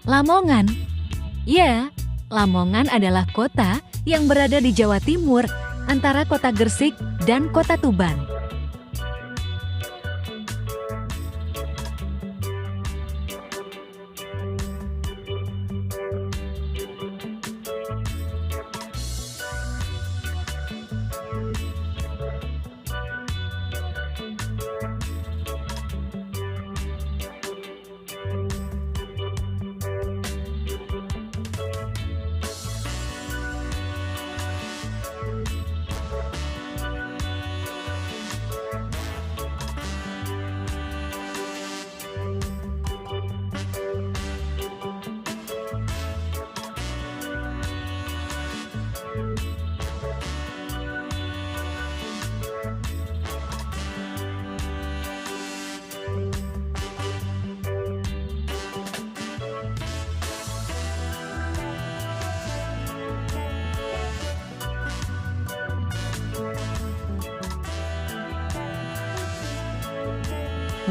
Lamongan. Ya, Lamongan adalah kota yang berada di Jawa Timur, antara kota Gresik dan kota Tuban.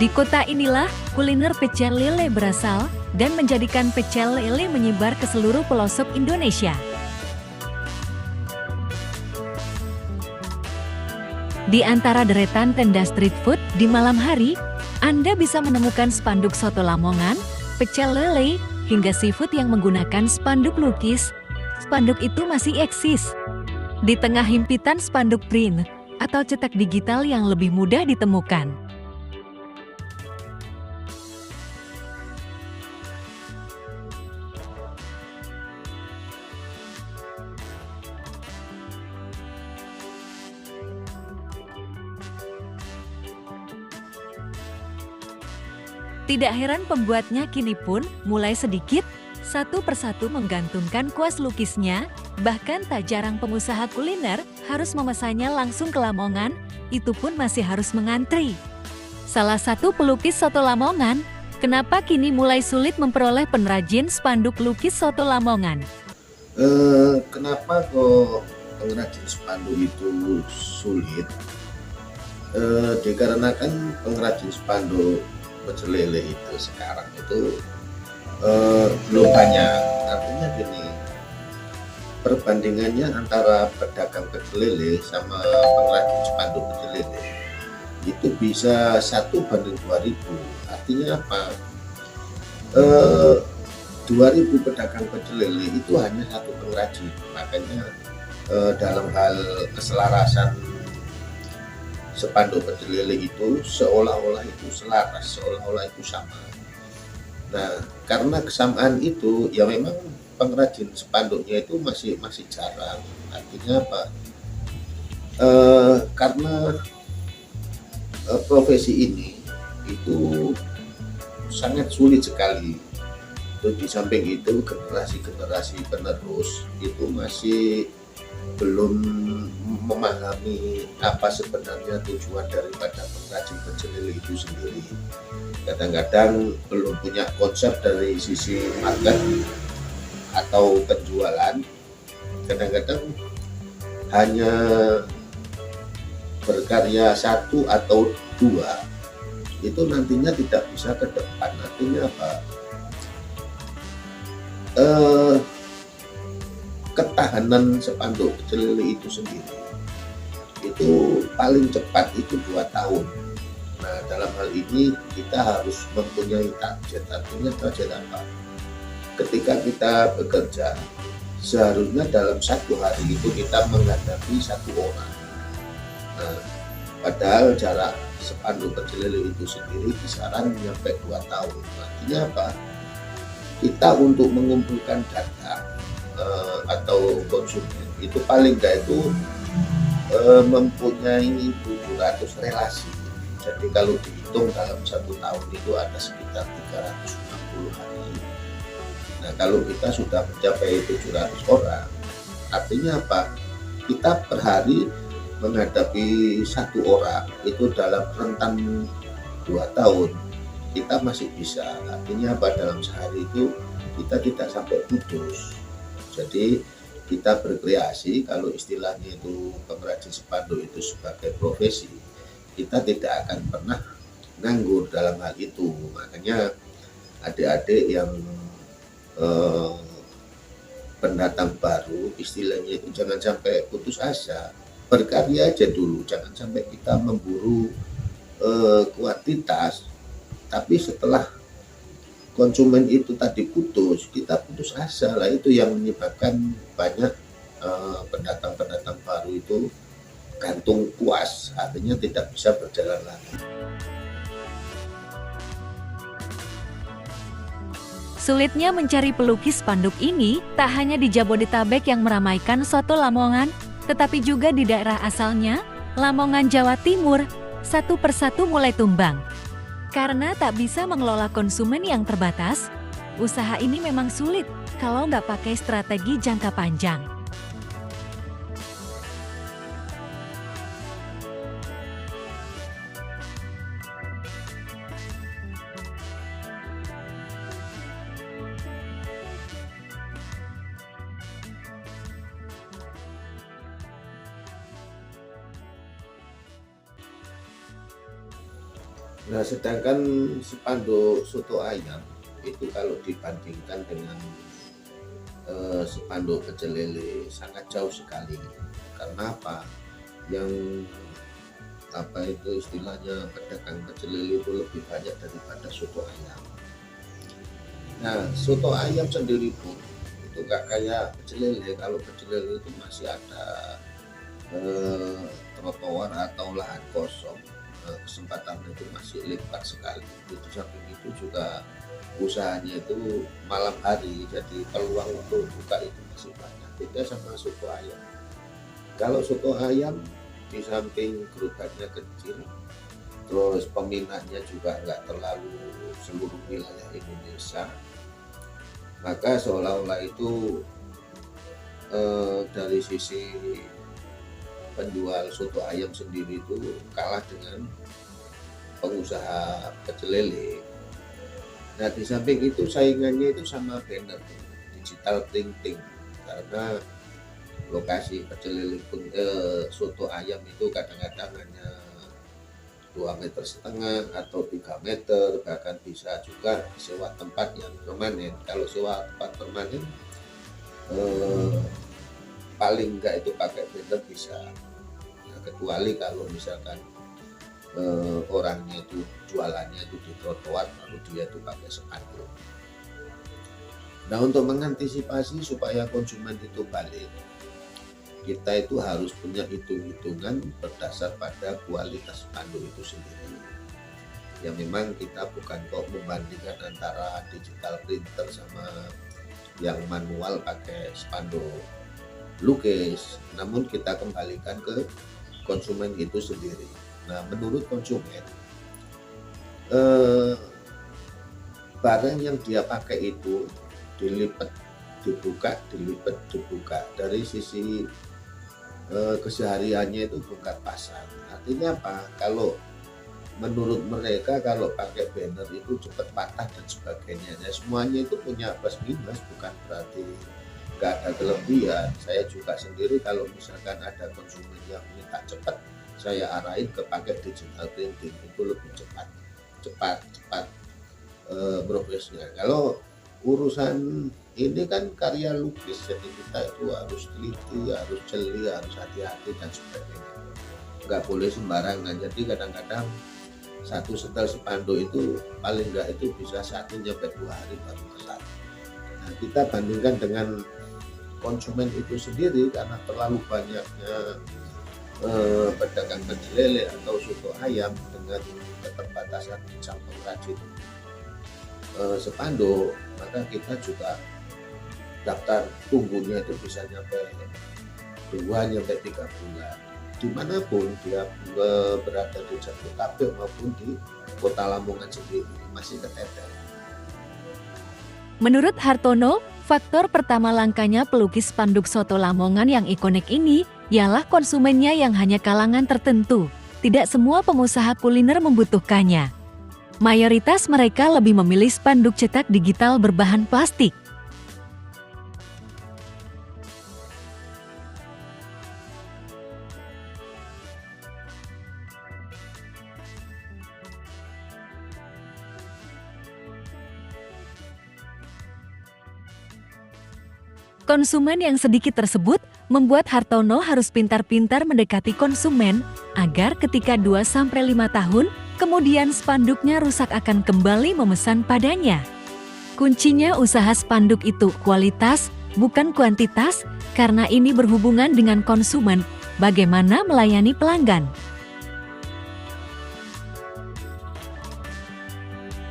Di kota inilah kuliner pecel lele berasal dan menjadikan pecel lele menyebar ke seluruh pelosok Indonesia. Di antara deretan tenda street food di malam hari, Anda bisa menemukan spanduk soto Lamongan, pecel lele, hingga seafood yang menggunakan spanduk lukis. Spanduk itu masih eksis. Di tengah himpitan spanduk print atau cetak digital yang lebih mudah ditemukan. Tidak heran pembuatnya kini pun mulai sedikit, satu persatu menggantungkan kuas lukisnya, bahkan tak jarang pengusaha kuliner harus memesannya langsung ke Lamongan, itu pun masih harus mengantri. Salah satu pelukis soto Lamongan, kenapa kini mulai sulit memperoleh pengrajin spanduk lukis soto Lamongan? Kenapa kok pengrajin spanduk itu sulit? Dikarenakan pengrajin spanduk pecel lele itu sekarang itu belum banyak. Artinya gini, perbandingannya antara pedagang pecel lele sama pengrajin spanduk pecel lele itu bisa 1:2000. Artinya apa? 2000 pedagang pecel lele itu hanya satu pengrajin. Makanya dalam hal keselarasan spanduk pecel lele itu seolah-olah itu selaras, seolah-olah itu sama. Nah, karena kesamaan itu ya memang pengrajin spanduknya itu masih jarang. Artinya apa? Karena profesi ini itu sangat sulit sekali. Terus di samping itu generasi-generasi penerus itu masih belum memahami apa sebenarnya tujuan daripada pengrajin pecel lele itu sendiri. Kadang-kadang belum punya konsep dari sisi market atau penjualan. Kadang-kadang hanya berkarya satu atau dua, itu nantinya tidak bisa ke depan. Artinya apa? Ketahanan spanduk pecel lele itu sendiri itu paling cepat itu 2 tahun. Nah, dalam hal ini kita harus mempunyai target. Artinya target apa? Ketika kita bekerja, seharusnya dalam 1 hari itu kita menghadapi 1 orang. Nah, padahal jarak spanduk pecel lele itu sendiri kisaran sampai 2 tahun. Artinya apa? Kita untuk mengumpulkan data atau konsumen itu paling enggak itu mempunyai 700 relasi. Jadi kalau dihitung dalam 1 tahun itu ada sekitar 360 hari. Nah, kalau kita sudah mencapai 700 orang, artinya apa? Kita per hari menghadapi 1 orang itu dalam rentan 2 tahun kita masih bisa. Artinya apa? Dalam sehari itu kita tidak sampai putus. Jadi kita berkreasi, kalau istilahnya itu pengrajin spanduk itu sebagai profesi, kita tidak akan pernah nganggur dalam hal itu. Makanya adik-adik yang eh, pendatang baru, istilahnya itu jangan sampai putus asa, berkarya aja dulu, jangan sampai kita memburu kuantitas, tapi setelah konsumen itu tadi putus, kita putus asa lah, itu yang menyebabkan banyak pendatang-pendatang baru itu gantung puas, artinya tidak bisa berjalan lagi. Sulitnya mencari pelukis spanduk ini tak hanya di Jabodetabek yang meramaikan soto Lamongan, tetapi juga di daerah asalnya, Lamongan, Jawa Timur, satu persatu mulai tumbang. Karena tak bisa mengelola konsumen yang terbatas, usaha ini memang sulit kalau nggak pakai strategi jangka panjang. Nah, sedangkan spanduk soto ayam itu kalau dibandingkan dengan spanduk pecel lele sangat jauh sekali. Karena apa? Yang itu istilahnya pedagang pecel lele itu lebih banyak daripada soto ayam. Nah, soto ayam sendiri pun itu nggak kayak pecel lele. Kalau pecel lele itu masih ada trotoar atau lahan kosong, kesempatan itu masih lebar sekali. Itu samping itu juga usahanya itu malam hari, jadi peluang untuk buka itu masih banyak. Beda sama soto ayam. Kalau soto ayam di samping gerobaknya kecil, terus peminatnya juga nggak terlalu seluruh wilayah Indonesia, maka seolah-olah itu dari sisi penjual soto ayam sendiri itu kalah dengan pengusaha pecel lele. Nah, di samping itu saingannya itu sama banner digital printing, karena lokasi pecel lele pun soto ayam itu kadang-kadang hanya 2,5 meter atau 3 meter, bahkan bisa juga sewa tempat yang permanen. Kalau sewa tempat permanen paling enggak itu pakai banner bisa, nah, kecuali kalau misalkan orangnya itu jualannya itu di trotoar, lalu dia itu pakai spanduk. Nah, untuk mengantisipasi supaya konsumen itu balik, kita itu harus punya hitung-hitungan berdasar pada kualitas spanduk itu sendiri. Ya memang kita bukan kok membandingkan antara digital printer sama yang manual pakai spanduk lukis, namun kita kembalikan ke konsumen itu sendiri. Nah, menurut konsumen, barang yang dia pakai itu dilipat dibuka, dilipat dibuka, dari sisi kesehariannya itu bongkar pasang. Artinya apa? Kalau menurut mereka kalau pakai banner itu cepat patah dan sebagainya. Nah, semuanya itu punya plus minus, bukan berarti nggak ada kelebihan. Saya juga sendiri kalau misalkan ada konsumen yang minta cepat, saya arahin ke pakai digital printing, itu lebih cepat progresnya. Kalau urusan ini kan karya lukis, jadi kita itu harus teliti, harus jeli, harus hati-hati dan sebagainya. Nggak boleh sembarangan. Jadi kadang-kadang satu setel spanduk itu paling nggak itu bisa 1 sampai 2 hari baru kelar. Nah, kita bandingkan dengan konsumen itu sendiri, karena terlalu banyaknya pedagang pecel lele atau soto ayam dengan keterbatasan jam pengrajin spanduk, maka kita juga daftar tunggunya itu bisa nyampe 2 sampai 3 bulan. Dimanapun dia berada di Jabodetabek maupun di Kota Lamongan sendiri masih keteter. Menurut Hartono, faktor pertama langkanya pelukis spanduk soto Lamongan yang ikonik ini ialah konsumennya yang hanya kalangan tertentu. Tidak semua pengusaha kuliner membutuhkannya. Mayoritas mereka lebih memilih spanduk cetak digital berbahan plastik. Konsumen yang sedikit tersebut membuat Hartono harus pintar-pintar mendekati konsumen agar ketika 2-5 tahun kemudian spanduknya rusak akan kembali memesan padanya. Kuncinya usaha spanduk itu kualitas, bukan kuantitas, karena ini berhubungan dengan konsumen, bagaimana melayani pelanggan.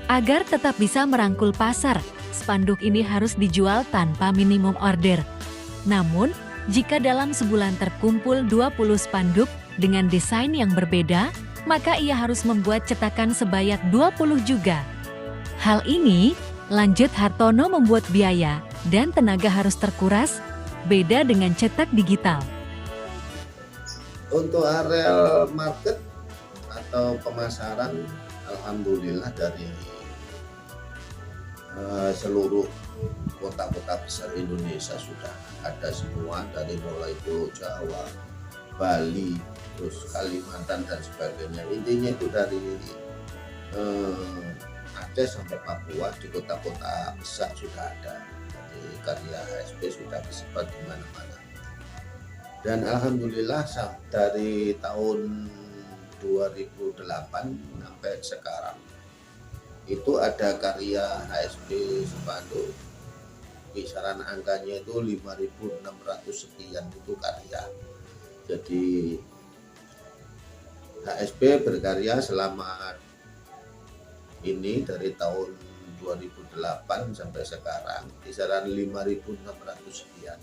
Agar tetap bisa merangkul pasar, spanduk ini harus dijual tanpa minimum order. Namun, jika dalam sebulan terkumpul 20 spanduk dengan desain yang berbeda, maka ia harus membuat cetakan sebanyak 20 juga. Hal ini, lanjut Hartono, membuat biaya dan tenaga harus terkuras, beda dengan cetak digital. Untuk area market atau pemasaran, alhamdulillah dari seluruh kota-kota besar Indonesia sudah ada semua, dari mulai Pulau Jawa, Bali, terus Kalimantan dan sebagainya. Intinya itu dari Aceh sampai Papua, di kota-kota besar sudah ada. Jadi karya HSP sudah disebar di mana-mana. Dan alhamdulillah dari tahun 2008 sampai sekarang itu ada karya HSP spanduk, kisaran angkanya itu 5.600 sekian itu karya. Jadi HSP berkarya selama ini dari tahun 2008 sampai sekarang kisaran 5.600 sekian.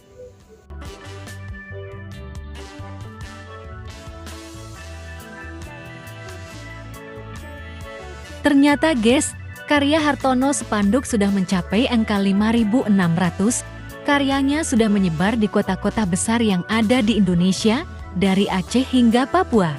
Ternyata guys, karya Hartono spanduk sudah mencapai angka 5.600. Karyanya sudah menyebar di kota-kota besar yang ada di Indonesia, dari Aceh hingga Papua.